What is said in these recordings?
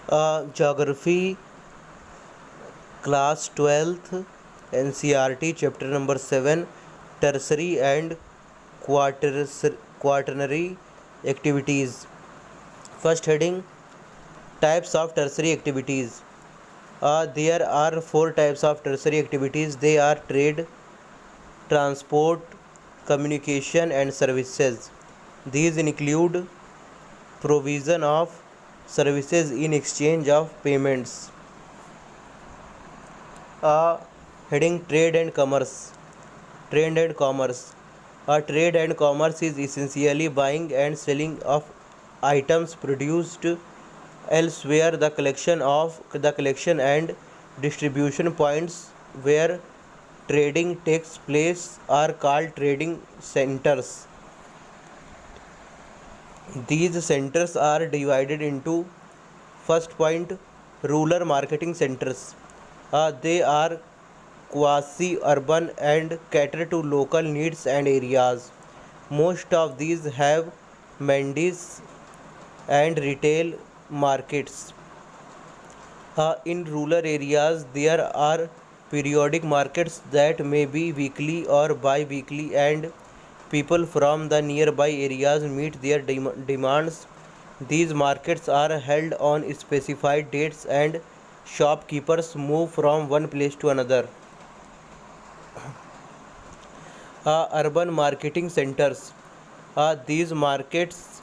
Geography, class 12th, NCERT, chapter number 7, tertiary and quaternary activities. First heading, types of tertiary activities. There are four types of tertiary activities. They are trade, transport, communication, and services. These include provision of services in exchange of payments. Heading, trade and commerce. Trade and commerce. Trade and commerce is essentially buying and selling of items produced elsewhere. The collection and distribution points where trading takes place are called trading centers. These centers are divided into, first point, rural marketing centers. They are quasi urban and cater to local needs and areas. Most of these have mandis and retail markets. In rural areas, there are periodic markets that may be weekly or bi weekly, and people from the nearby areas meet their demands. These markets are held on specified dates, and shopkeepers move from one place to another. Urban marketing centers. These markets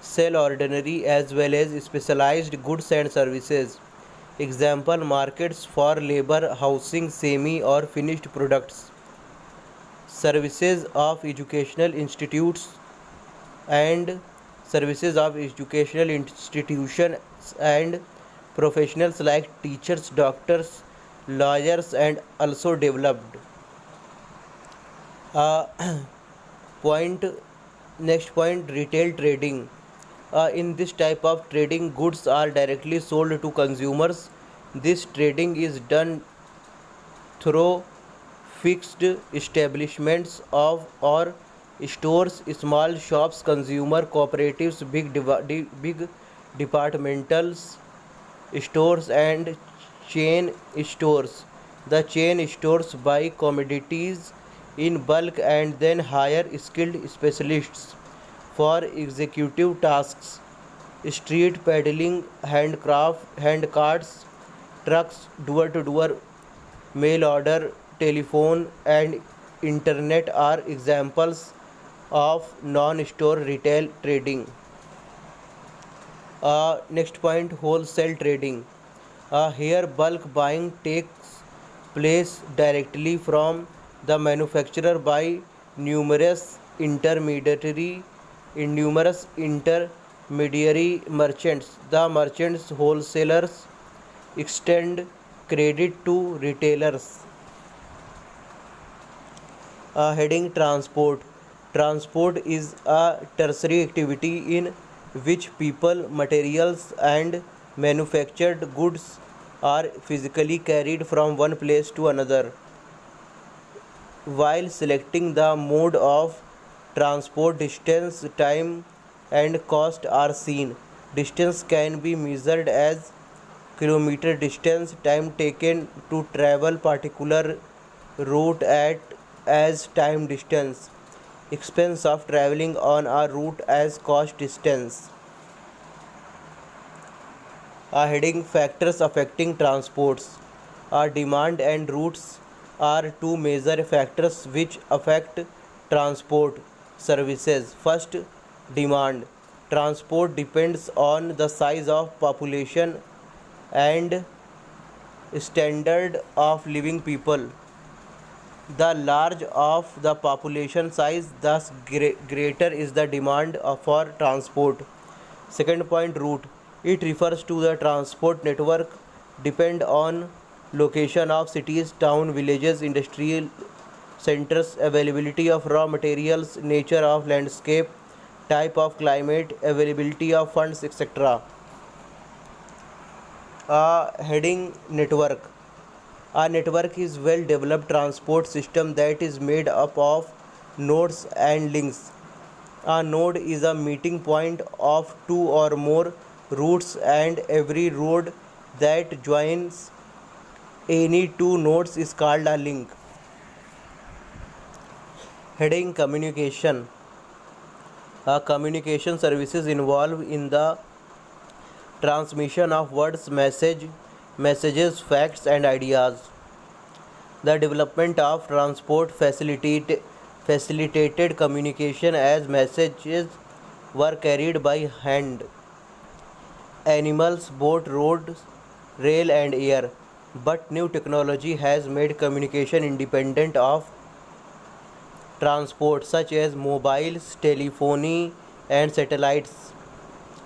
sell ordinary as well as specialized goods and services. Example, markets for labor, housing, semi or finished products. Services of educational institutes and services of educational institutions and professionals like teachers, doctors, lawyers, and also developed. Uh, point Next point, retail trading. In this type of trading, goods are directly sold to consumers. This trading is done through fixed establishments of or stores, small shops, consumer cooperatives, big departmentals stores, and chain stores. The chain stores buy commodities in bulk and then hire skilled specialists for executive tasks. Street peddling, hand carts, trucks, door to door mail order, telephone, and internet are examples of non store retail trading. Next point, wholesale trading. Here bulk buying takes place directly from the manufacturer by numerous intermediary numerous intermediary merchants. The merchants wholesalers extend credit to retailers. Heading, transport. Transport is a tertiary activity in which people, materials, and manufactured goods are physically carried from one place to another. While selecting the mode of transport, distance, time, and cost are seen. Distance can be measured as kilometer distance, time taken to travel particular route at as time distance, expense of traveling on a route as cost distance. Heading, factors affecting transports. Demand and routes are two major factors which affect transport services. First, demand. Transport depends on the size of population and standard of living people. The larger of the population size, thus greater is the demand for transport. Second point, route. It refers to the transport network depend on location of cities, town, villages, industrial centers, availability of raw materials, nature of landscape, type of climate, availability of funds, etc. Heading, network. A network is well developed transport system that is made up of nodes and links. A node is a meeting point of two or more routes, and every road that joins any two nodes is called a link. Heading communication. Communication services involved in the transmission of words, messages, facts, and ideas. The development of transport facilitated communication as messages were carried by hand, animals, boat, roads, rail, and air. But new technology has made communication independent of transport, such as mobiles, telephony, and satellites.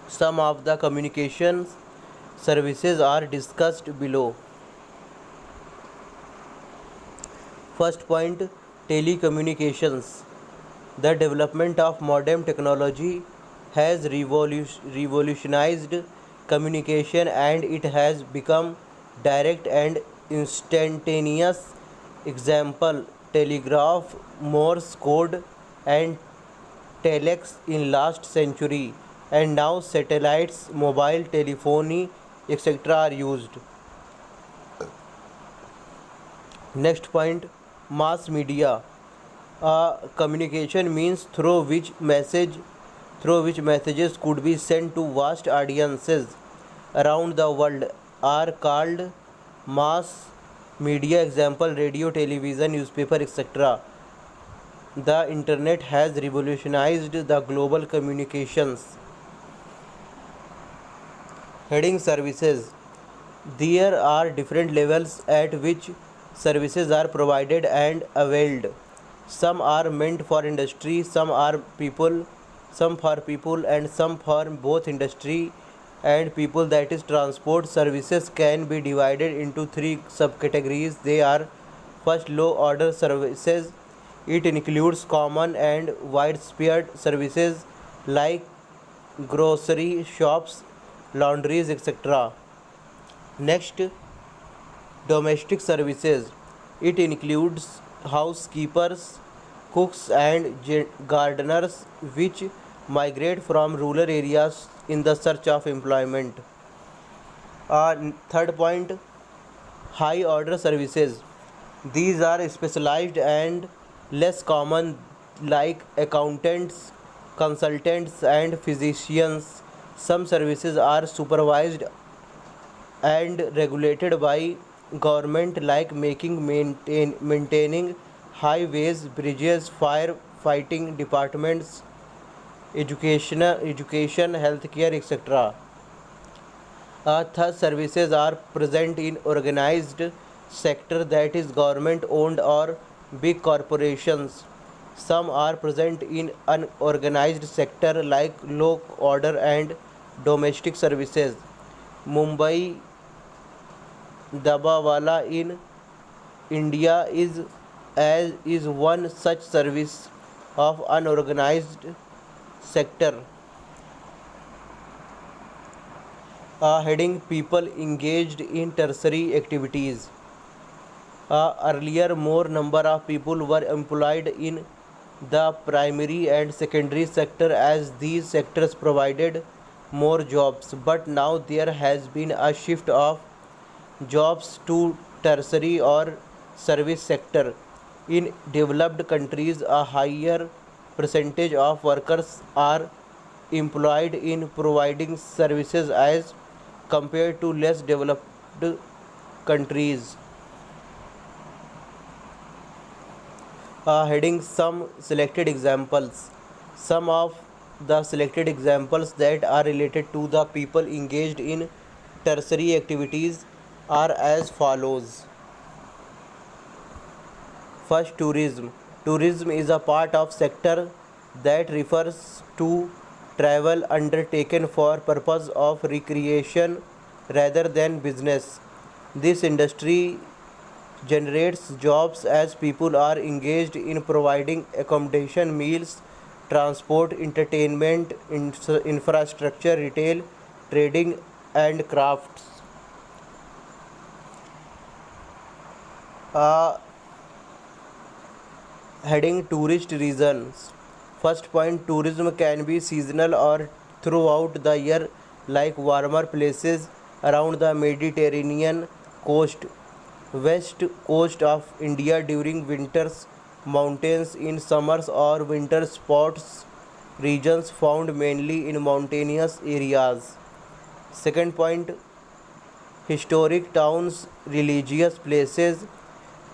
Some of the communications services are discussed below. First point, telecommunications. The development of modern technology has revolutionized communication, and it has become direct and instantaneous. Example, telegraph, Morse code, and telex in last century, and now satellites, mobile telephony, etc. are used. Next point, mass media. Communication means through which messages could be sent to vast audiences around the world are called mass media. Example, radio, television, newspaper, etc. The internet has revolutionized the global communications. Heading services. There are different levels at which services are provided and availed. Some are meant for industry, some for people, and some for both industry and people, that is transport. Services can be divided into three subcategories. They are: first, low order services. It includes common and widespread services like grocery shops, laundries, etc. Next, domestic services. It includes housekeepers, cooks, and gardeners, which migrate from rural areas in the search of employment. Third point, high order services. These are specialized and less common, like accountants, consultants, and physicians. Some services are supervised and regulated by government, like maintaining highways, bridges, fire fighting departments, education, healthcare, etc. Thus, services are present in organized sector, that is government owned or big corporations. Some are present in unorganized sector like low order and domestic services. Mumbai Dabawala in India is one such service of unorganized sector. Heading people engaged in tertiary activities. Earlier, more number of people were employed in the primary and secondary sector, as these sectors provided more jobs. But now there has been a shift of jobs to tertiary or service sector. In developed countries, a higher percentage of workers are employed in providing services as compared to less developed countries. Heading some selected examples. Some of the selected examples that are related to the people engaged in tertiary activities are as follows. First, tourism. Tourism is a part of sector that refers to travel undertaken for purpose of recreation rather than business. This industry generates jobs as people are engaged in providing accommodation, meals, transport, entertainment, infrastructure, retail, trading, and crafts. Uh, Heading tourist reasons. First point, tourism can be seasonal or throughout the year, like warmer places around the Mediterranean coast, west coast of India during winters, mountains in summers or winter sports regions found mainly in mountainous areas. Second point, historic towns, religious places,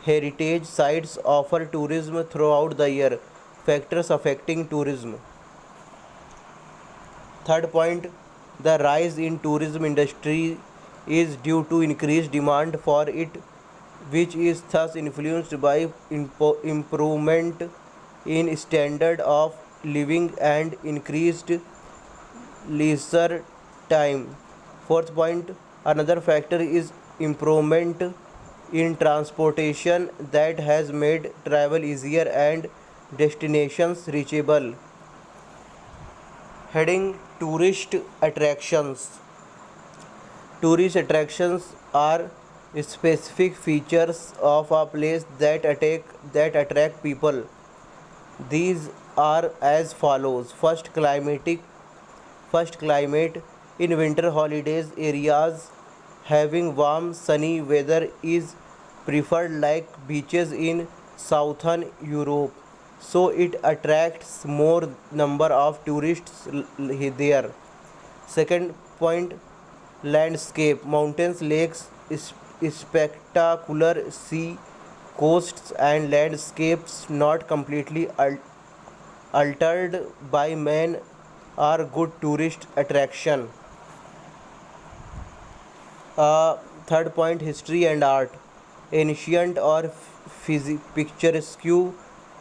heritage sites offer tourism throughout the year. Factors affecting tourism. Third point, the rise in tourism industry is due to increased demand for it, which is thus influenced by improvement in standard of living and increased leisure time. Fourth point, another factor is improvement in transportation that has made travel easier and destinations reachable. Heading tourist attractions. Tourist attractions are specific features of a place that attract people. These are as follows. First, climate. In winter holidays areas having warm sunny weather is preferred, like beaches in southern Europe, so it attracts more number of tourists there. Second point, landscape. Mountains, lakes, spectacular sea coasts and landscapes not completely altered by man are good tourist attraction. Third point, history and art. Ancient or picturesque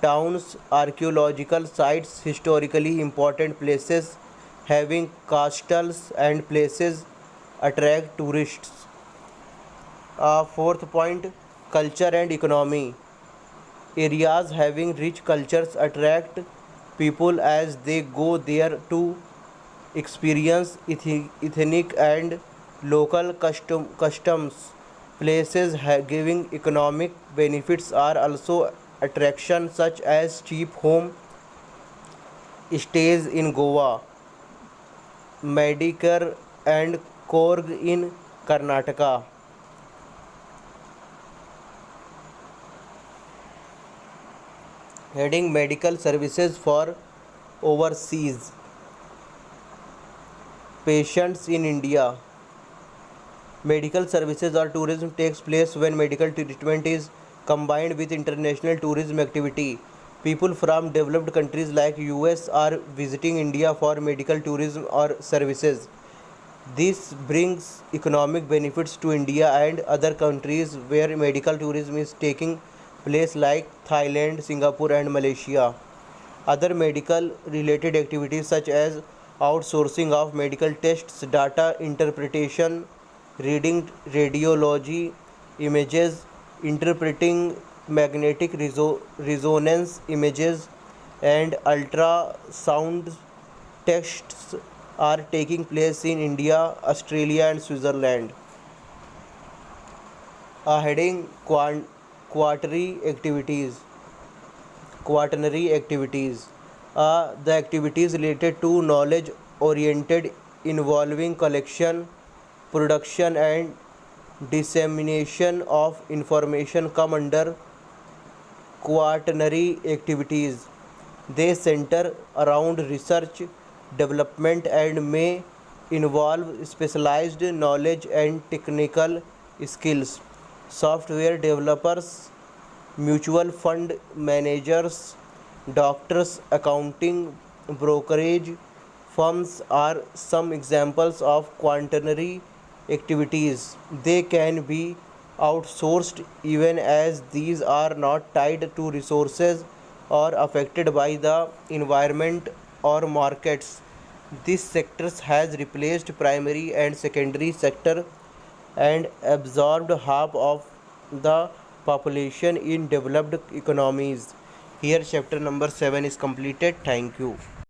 towns, archaeological sites, historically important places having castles and places attract tourists. Fourth point, culture and economy. Areas having rich cultures attract people as they go there to experience ethnic and local customs. Places giving economic benefits are also attractions, such as cheap home stays in Goa, Madikar and Korg in Karnataka. Heading medical services for overseas patients in India. Medical services or tourism takes place when medical treatment is combined with international tourism activity. People from developed countries like US are visiting India for medical tourism or services. This brings economic benefits to India and other countries where medical tourism is taking place, like Thailand, Singapore and Malaysia. Other medical related activities such as outsourcing of medical tests, data interpretation, reading radiology images, interpreting magnetic resonance images, and ultrasound tests are taking place in India, Australia, and Switzerland. Heading quarterly activities. Quaternary activities. The activities related to knowledge oriented involving collection, production, and dissemination of information come under quaternary activities. They center around research, development, and may involve specialized knowledge and technical skills. Software developers, mutual fund managers, doctors, accounting, brokerage firms are some examples of quaternary activities. They can be outsourced even as these are not tied to resources or affected by the environment or markets. This sector has replaced primary and secondary sector and absorbed half of the population in developed economies. Here chapter number 7 is completed. Thank you.